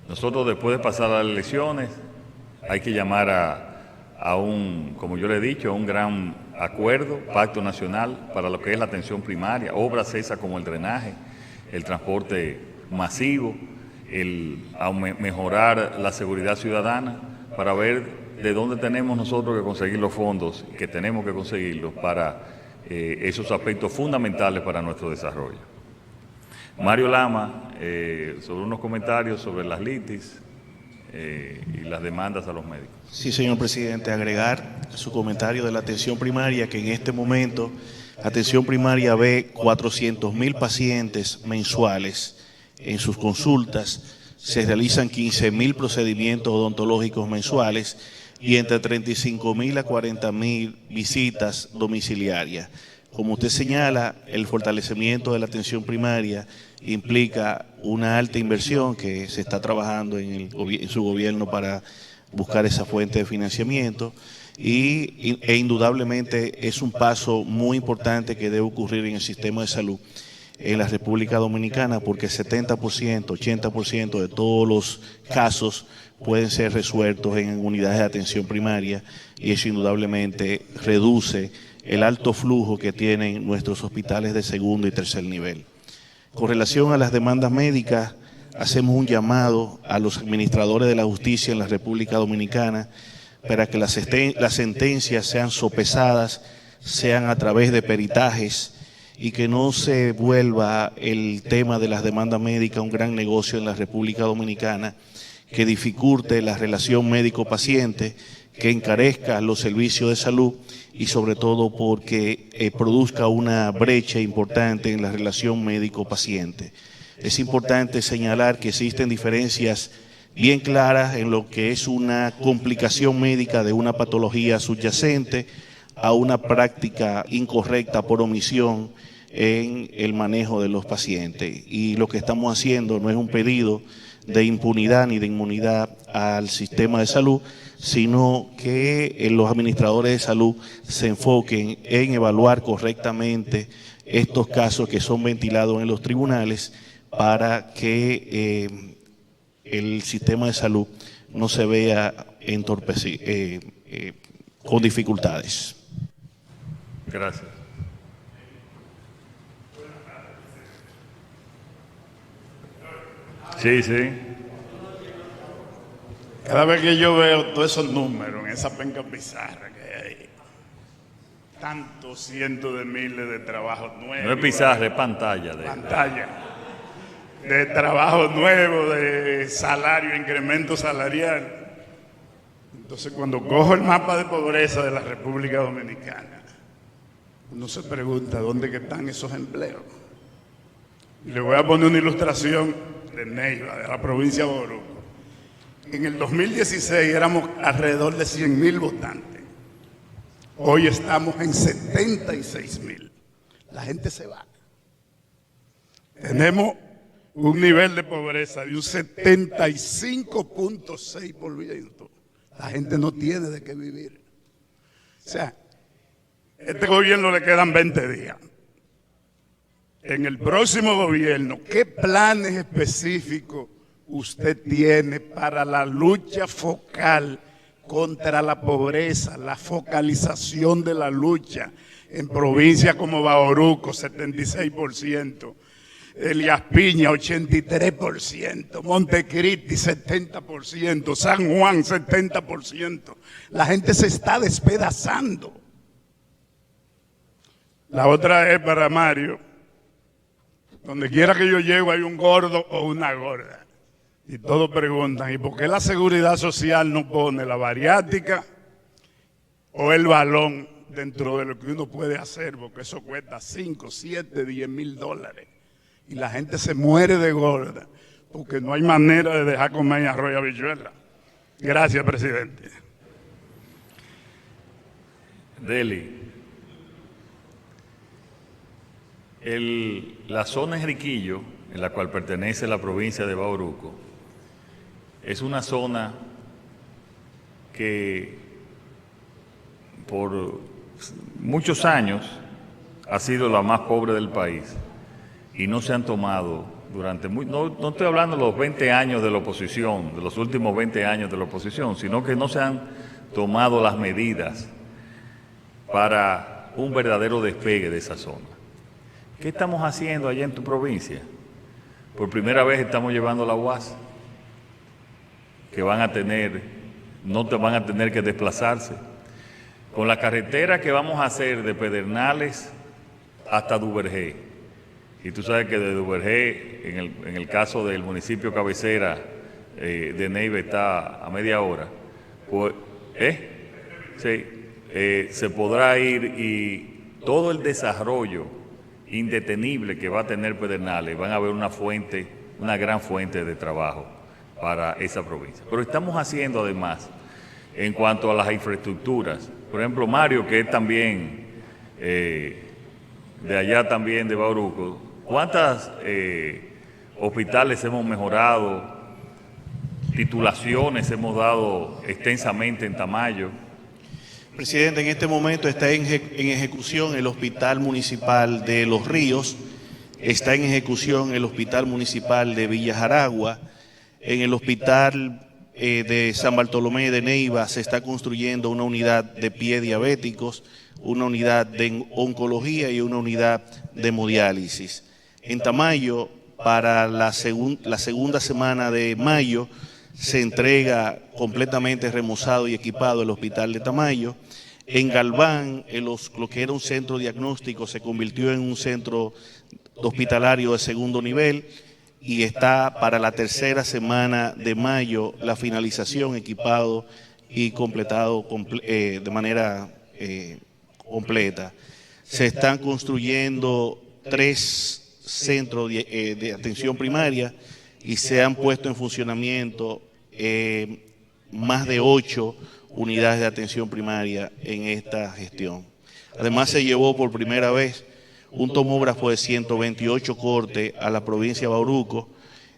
Nosotros, después de pasar las elecciones, hay que llamar a un, como yo le he dicho, a un gran acuerdo, pacto nacional para lo que es la atención primaria, obras esas como el drenaje, el transporte masivo, mejorar la seguridad ciudadana, para ver de dónde tenemos nosotros que conseguir los fondos, que tenemos que conseguirlos para esos aspectos fundamentales para nuestro desarrollo. Mario Lama, sobre unos comentarios sobre las litis y las demandas a los médicos. Sí, señor presidente, agregar su comentario de la atención primaria, que en este momento atención primaria ve 400.000 pacientes mensuales en sus consultas, se realizan 15.000 procedimientos odontológicos mensuales y entre 35.000 a 40.000 visitas domiciliarias. Como usted señala, el fortalecimiento de la atención primaria implica una alta inversión que se está trabajando en su gobierno para buscar esa fuente de financiamiento e indudablemente es un paso muy importante que debe ocurrir en el sistema de salud en la República Dominicana, porque 70%, 80% de todos los casos pueden ser resueltos en unidades de atención primaria y eso indudablemente reduce el alto flujo que tienen nuestros hospitales de segundo y tercer nivel. Con relación a las demandas médicas, hacemos un llamado a los administradores de la justicia en la República Dominicana para que las sentencias sean sopesadas, sean a través de peritajes y que no se vuelva el tema de las demandas médicas un gran negocio en la República Dominicana que dificulte la relación médico-paciente, que encarezca los servicios de salud y sobre todo porque produzca una brecha importante en la relación médico-paciente. Es importante señalar que existen diferencias bien claras en lo que es una complicación médica de una patología subyacente a una práctica incorrecta por omisión en el manejo de los pacientes. Y lo que estamos haciendo no es un pedido de impunidad ni de inmunidad al sistema de salud, sino que los administradores de salud se enfoquen en evaluar correctamente estos casos que son ventilados en los tribunales para que el sistema de salud no se vea entorpecido, con dificultades. Gracias. Sí, sí. Cada vez que yo veo todos esos números en esa penca pizarra que hay, tantos cientos de miles de trabajos nuevos. No es pizarra, es pantalla. Pantalla. De trabajo nuevo, de salario, incremento salarial. Entonces, cuando cojo el mapa de pobreza de la República Dominicana, uno se pregunta dónde que están esos empleos. Y le voy a poner una ilustración de Neiva, de la provincia de Bauruco. En el 2016 éramos alrededor de 100.000 votantes. Hoy estamos en 76.000. La gente se va. Tenemos un nivel de pobreza de un 75.6%. La gente no tiene de qué vivir. O sea, a este gobierno le quedan 20 días. En el próximo gobierno, ¿qué planes específicos usted tiene para la lucha focal contra la pobreza, la focalización de la lucha en provincias como Bauruco, 76%, Elías Piña, 83%, Montecristi, 70%, San Juan, 70%. La gente se está despedazando. La otra es para Mario. Donde quiera que yo llego hay un gordo o una gorda. Y todos preguntan, ¿y por qué la seguridad social no pone la bariátrica o el balón dentro de lo que uno puede hacer? Porque eso cuesta 5, 7, 10 mil dólares. Y la gente se muere de gorda porque no hay manera de dejar comer arroz y habichuela. Gracias, presidente. Deli. La zona Enriquillo, en la cual pertenece la provincia de Bauruco, es una zona que por muchos años ha sido la más pobre del país y no se han tomado no estoy hablando de los 20 años de la oposición, de los últimos 20 años de la oposición, sino que no se han tomado las medidas para un verdadero despegue de esa zona. ¿Qué estamos haciendo allá en tu provincia? Por primera vez estamos llevando la UAS, que no van a tener que desplazarse. Con la carretera que vamos a hacer de Pedernales hasta Duvergé, y tú sabes que de Duvergé, en el caso del municipio cabecera de Neiva, está a media hora, pues, sí, se podrá ir, y todo el desarrollo indetenible que va a tener Pedernales, van a haber una gran fuente de trabajo para esa provincia. Pero estamos haciendo además, en cuanto a las infraestructuras, por ejemplo, Mario, que es también de allá también de Bauruco, ¿cuántos hospitales hemos mejorado? Titulaciones hemos dado extensamente en Tamayo. Presidente, en este momento está en ejecución el Hospital Municipal de Los Ríos, está en ejecución el Hospital Municipal de Villa Jaragua, en el Hospital de San Bartolomé de Neiva se está construyendo una unidad de pie diabéticos, una unidad de oncología y una unidad de hemodiálisis. En Tamayo, para la segunda semana de mayo, se entrega completamente remozado y equipado el Hospital de Tamayo. En Galván, lo que era un centro diagnóstico se convirtió en un centro hospitalario de segundo nivel y está para la tercera semana de mayo la finalización, equipado y completado de manera completa. Se están construyendo 3 centros de atención primaria y se han puesto en funcionamiento más de 8 unidades de atención primaria en esta gestión. Además, se llevó por primera vez un tomógrafo de 128 cortes a la provincia de Bauruco,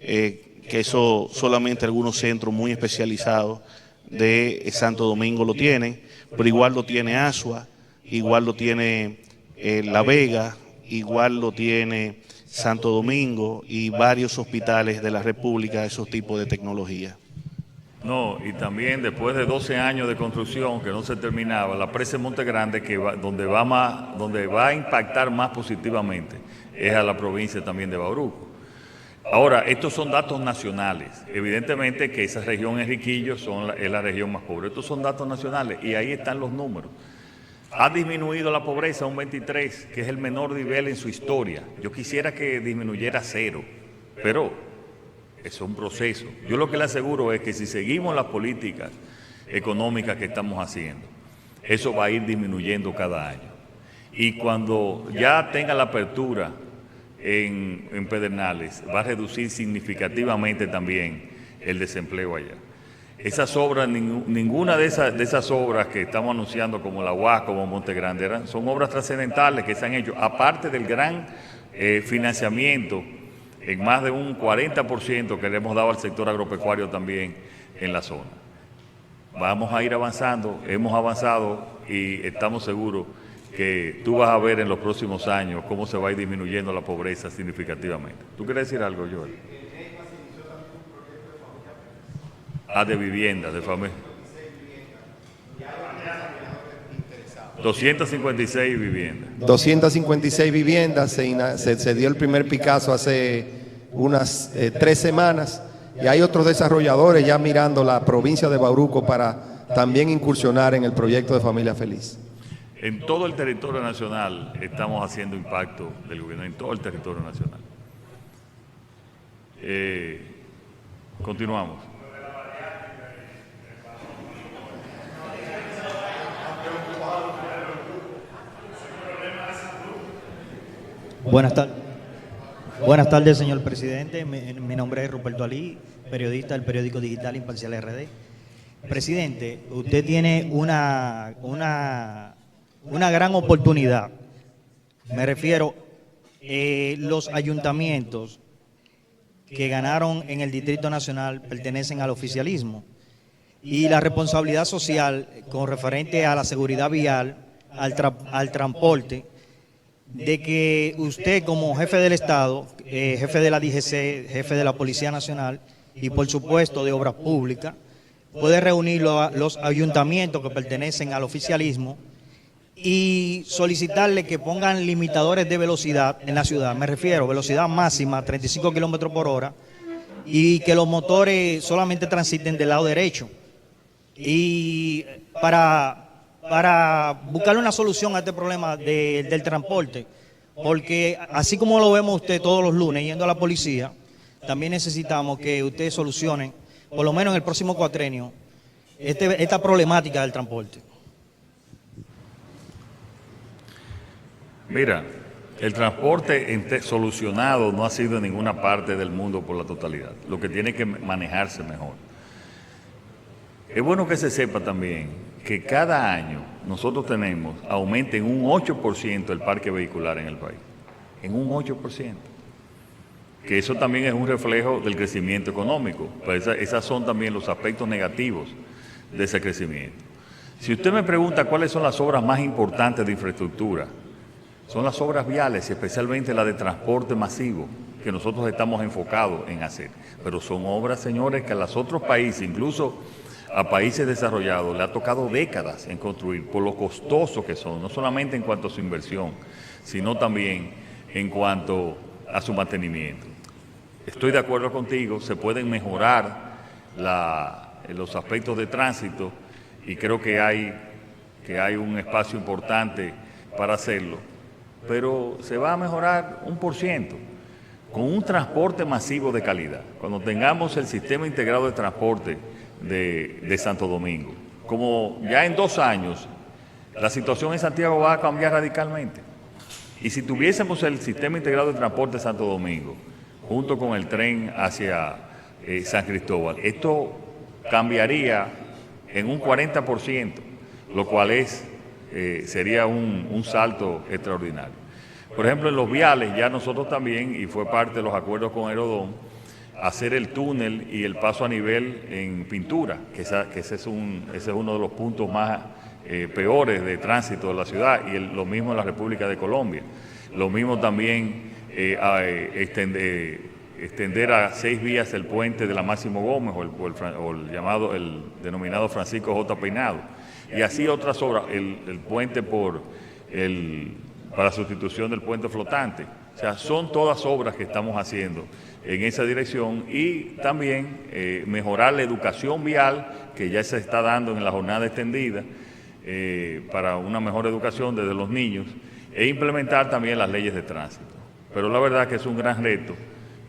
que que eso solamente algunos centros muy especializados de Santo Domingo lo tienen, pero igual lo tiene Asua, igual lo tiene La Vega, igual lo tiene Santo Domingo y varios hospitales de la República, esos tipos de tecnología. No, y también después de 12 años de construcción que no se terminaba, la presa de Monte Grande, donde va a impactar más positivamente, es a la provincia también de Bauruco. Ahora, estos son datos nacionales. Evidentemente que esa región Enriquillo es la región más pobre. Estos son datos nacionales y ahí están los números. Ha disminuido la pobreza a un 23, que es el menor nivel en su historia. Yo quisiera que disminuyera a 0, pero es un proceso. Yo lo que le aseguro es que si seguimos las políticas económicas que estamos haciendo, eso va a ir disminuyendo cada año. Y cuando ya tenga la apertura en Pedernales, va a reducir significativamente también el desempleo allá. Esas obras, ninguna de esas obras que estamos anunciando, como la UAS, como Monte Grande, son obras trascendentales que se han hecho, aparte del gran financiamiento en más de un 40% que le hemos dado al sector agropecuario también en la zona. Vamos a ir avanzando, hemos avanzado y estamos seguros que tú vas a ver en los próximos años cómo se va a ir disminuyendo la pobreza significativamente. ¿Tú quieres decir algo, Joel? De vivienda, de familia. 256 viviendas. 256 viviendas, se dio el primer Picasso hace unas 3 semanas y hay otros desarrolladores ya mirando la provincia de Bauruco para también incursionar en el proyecto de Familia Feliz. En todo el territorio nacional estamos haciendo impacto del gobierno, en todo el territorio nacional. Continuamos. Buenas tardes, señor presidente. Mi nombre es Ruperto Alí, periodista del periódico digital Imparcial RD. Presidente, usted tiene una gran oportunidad. Me refiero a los ayuntamientos que ganaron en el Distrito Nacional pertenecen al oficialismo y la responsabilidad social con referente a la seguridad vial, al transporte, de que usted como jefe del Estado, jefe de la DGC, jefe de la Policía Nacional y por supuesto de Obras Públicas, puede reunir los ayuntamientos que pertenecen al oficialismo y solicitarle que pongan limitadores de velocidad en la ciudad. Me refiero a velocidad máxima, 35 kilómetros por hora, y que los motores solamente transiten del lado derecho. Y para buscarle una solución a este problema del transporte, porque así como lo vemos usted todos los lunes yendo a la policía, también necesitamos que ustedes solucionen, por lo menos en el próximo cuatrenio, esta problemática del transporte. Mira, el transporte solucionado no ha sido en ninguna parte del mundo por la totalidad, lo que tiene que manejarse mejor. Es bueno que se sepa también que cada año nosotros tenemos, aumenta en un 8% el parque vehicular en el país, en un 8%. Que eso también es un reflejo del crecimiento económico, pues esos son también los aspectos negativos de ese crecimiento. Si usted me pregunta cuáles son las obras más importantes de infraestructura, son las obras viales, especialmente la de transporte masivo, que nosotros estamos enfocados en hacer. Pero son obras, señores, que a los otros países, incluso a países desarrollados, le ha tocado décadas en construir, por lo costoso que son, no solamente en cuanto a su inversión, sino también en cuanto a su mantenimiento. Estoy de acuerdo contigo, se pueden mejorar los aspectos de tránsito y creo que hay un espacio importante para hacerlo, pero se va a mejorar 1% con un transporte masivo de calidad. Cuando tengamos el sistema integrado de transporte de Santo Domingo, como ya en 2 años, la situación en Santiago va a cambiar radicalmente. Y si tuviésemos el sistema integrado de transporte de Santo Domingo, junto con el tren hacia San Cristóbal, esto cambiaría en un 40%, lo cual sería un salto extraordinario. Por ejemplo, en los viales, ya nosotros también, y fue parte de los acuerdos con Aerodón, hacer el túnel y el paso a nivel en pintura, que ese es uno de los puntos más peores de tránsito de la ciudad, y lo mismo en la República de Colombia. Lo mismo también extender a 6 vías el puente de la Máximo Gómez o el denominado Francisco J. Peinado. Y así otras obras, el puente para sustitución del puente flotante. O sea, son todas obras que estamos haciendo en esa dirección, y también mejorar la educación vial que ya se está dando en la jornada extendida para una mejor educación desde los niños, e implementar también las leyes de tránsito. Pero la verdad que es un gran reto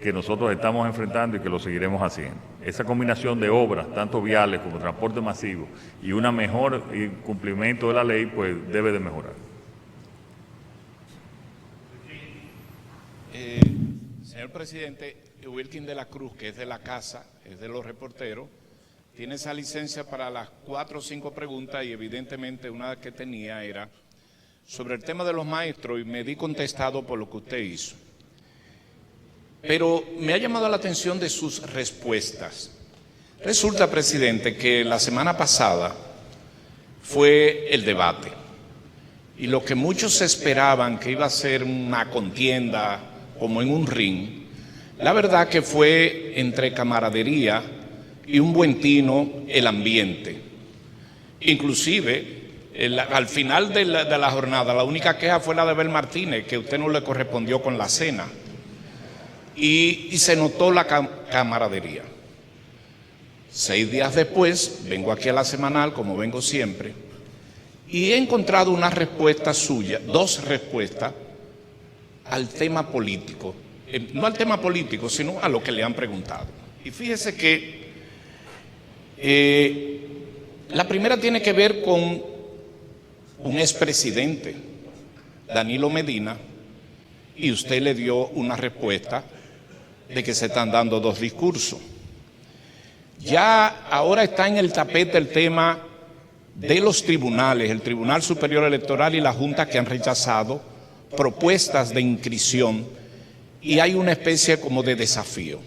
que nosotros estamos enfrentando y que lo seguiremos haciendo. Esa combinación de obras, tanto viales como transporte masivo, y una mejor cumplimiento de la ley, pues debe de mejorar. Señor presidente, Wilkin de la Cruz, que es de la casa, es de los reporteros, tiene esa licencia para las 4 o 5 preguntas, y evidentemente una que tenía era sobre el tema de los maestros, y me di contestado por lo que usted hizo. Pero me ha llamado la atención de sus respuestas. Resulta, presidente, que la semana pasada fue el debate, y lo que muchos esperaban que iba a ser una contienda como en un ring, la verdad que fue entre camaradería y un buen tino el ambiente. Inclusive, al final de la jornada, la única queja fue la de Abel Martínez, que usted no le correspondió con la cena. Y se notó la camaradería. 6 días después, vengo aquí a la semanal, como vengo siempre, y he encontrado una respuesta suya, 2 respuestas al tema político. No al tema político, sino a lo que le han preguntado. Y fíjese que la primera tiene que ver con un expresidente, Danilo Medina, y usted le dio una respuesta de que se están dando 2 discursos. Ya ahora está en el tapete el tema de los tribunales, el Tribunal Superior Electoral y la Junta, que han rechazado propuestas de inscripción, y hay una especie como de desafío.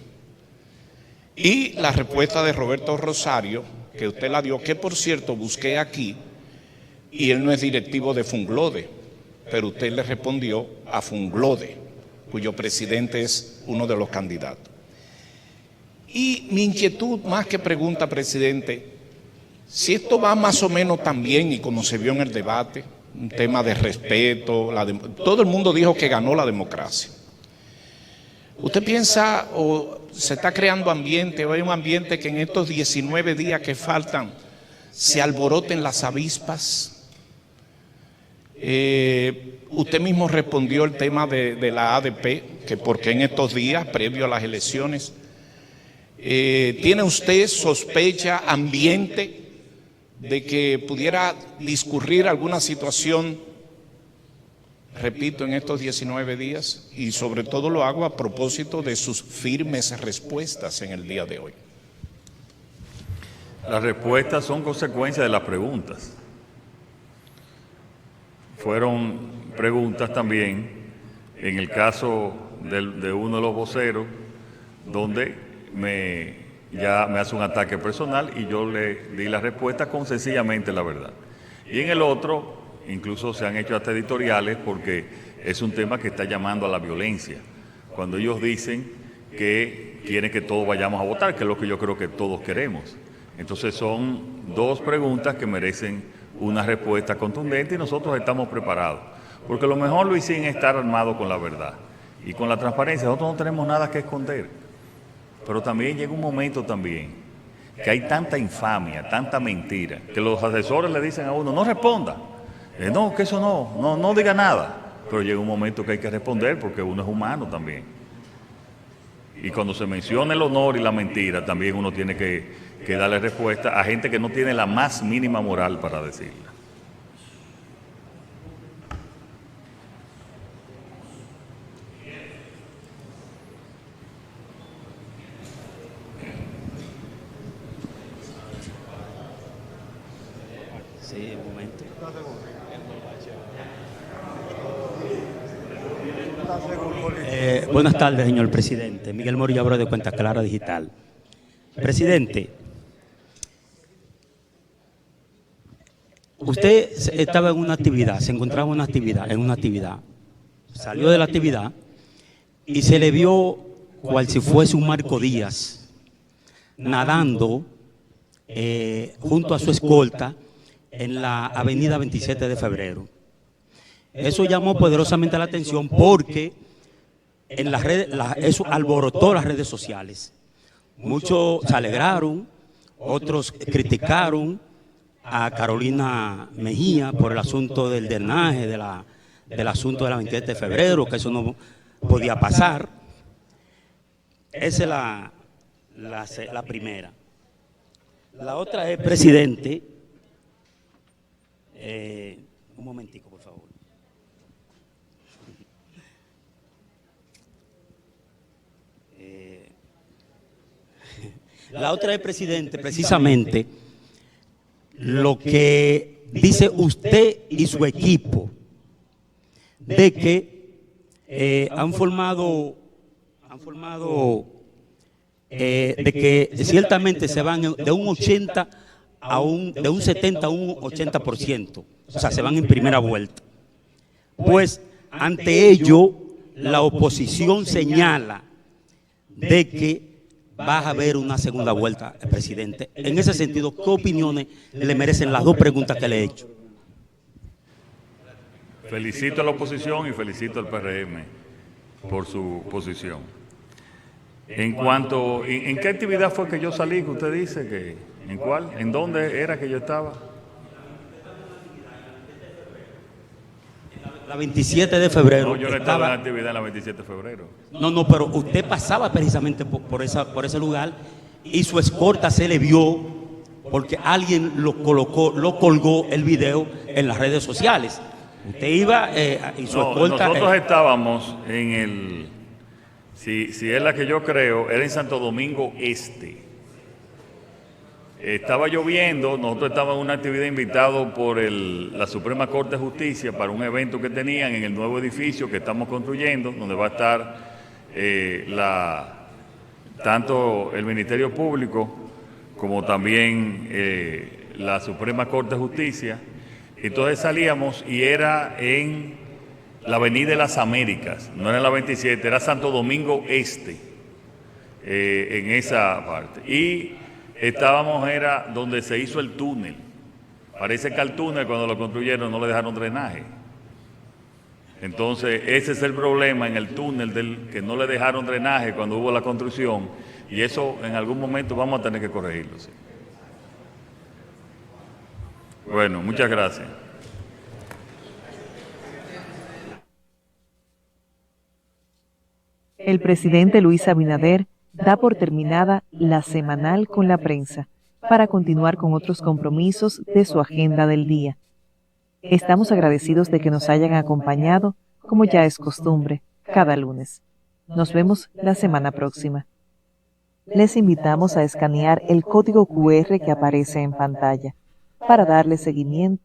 Y la respuesta de Roberto Rosario, que usted la dio, que por cierto busqué aquí, y él no es directivo de Funglode, pero usted le respondió a Funglode, cuyo presidente es uno de los candidatos. Y mi inquietud, más que pregunta, presidente, si esto va más o menos tan bien y como se vio en el debate, un tema de respeto, todo el mundo dijo que ganó la democracia. ¿Usted piensa o se está creando ambiente, o hay un ambiente que en estos 19 días que faltan se alboroten las avispas? Usted mismo respondió el tema de la ADP, que porque en estos días, previo a las elecciones, ¿tiene usted sospecha, ambiente, de que pudiera discurrir alguna situación, repito, en estos 19 días? Y sobre todo lo hago a propósito de sus firmes respuestas en el día de hoy. Las respuestas son consecuencia de las preguntas. Fueron preguntas también, en el caso de uno de los voceros, donde ya me hace un ataque personal y yo le di la respuesta con sencillamente la verdad. Y en el otro, incluso se han hecho hasta editoriales, porque es un tema que está llamando a la violencia. Cuando ellos dicen que quieren que todos vayamos a votar, que es lo que yo creo que todos queremos. Entonces son 2 preguntas que merecen una respuesta contundente, y nosotros estamos preparados. Porque lo mejor, Luisín, es estar armado con la verdad y con la transparencia. Nosotros no tenemos nada que esconder. Pero también llega un momento también que hay tanta infamia, tanta mentira, que los asesores le dicen a uno, no responda, no, que eso no diga nada. Pero llega un momento que hay que responder, porque uno es humano también. Y cuando se menciona el honor y la mentira, también uno tiene que darle respuesta a gente que no tiene la más mínima moral para decirla. Sí, un momento. Buenas tardes, señor presidente. Miguel Morillo Abreu de Cuenta Clara Digital. Presidente, usted estaba en una actividad, se encontraba en una actividad, salió de la actividad y se le vio cual si fuese un Marco Díaz nadando junto a su escolta en la avenida 27 de febrero. Eso llamó poderosamente la atención porque en las redes, eso alborotó las redes sociales. Muchos se alegraron, otros criticaron a Carolina Mejía por el asunto del drenaje, del asunto de la 27 de febrero, que eso no podía pasar. Esa es la primera. La otra es, presidente, un momentico, por favor. La otra es, presidente, precisamente lo que dice usted y su equipo de que han formado de que ciertamente se van de un 80 de un 70 a un 80%, o sea, se van en primera vuelta. Pues ante ello la oposición señala de que va a haber una segunda vuelta, presidente. En ese sentido, ¿qué opiniones le merecen las dos preguntas que le he hecho? Felicito a la oposición y felicito al PRM por su posición. En cuanto, ¿en qué actividad fue que yo salí? Que usted dice que, ¿en cuál? ¿En dónde era que yo estaba? La 27 de febrero. No, yo no estaba en la actividad en la 27 de febrero. No, pero usted pasaba precisamente por ese lugar y su escolta se le vio porque alguien lo colgó el video en las redes sociales. Usted iba y su escolta... Nosotros estábamos en el... Si es la que yo creo, era en Santo Domingo Este. Estaba lloviendo, nosotros estábamos en una actividad invitado por la Suprema Corte de Justicia para un evento que tenían en el nuevo edificio que estamos construyendo, donde va a estar tanto el Ministerio Público como también la Suprema Corte de Justicia. Entonces salíamos y era en la Avenida de las Américas, no era en la 27, era Santo Domingo Este, en esa parte. Y estábamos, era donde se hizo el túnel. Parece que al túnel cuando lo construyeron no le dejaron drenaje. Entonces ese es el problema en el túnel, que no le dejaron drenaje cuando hubo la construcción, y eso en algún momento vamos a tener que corregirlo. ¿Sí? Bueno, muchas gracias. El presidente Luis Abinader da por terminada la semanal con la prensa para continuar con otros compromisos de su agenda del día. Estamos agradecidos de que nos hayan acompañado, como ya es costumbre, cada lunes. Nos vemos la semana próxima. Les invitamos a escanear el código QR que aparece en pantalla para darle seguimiento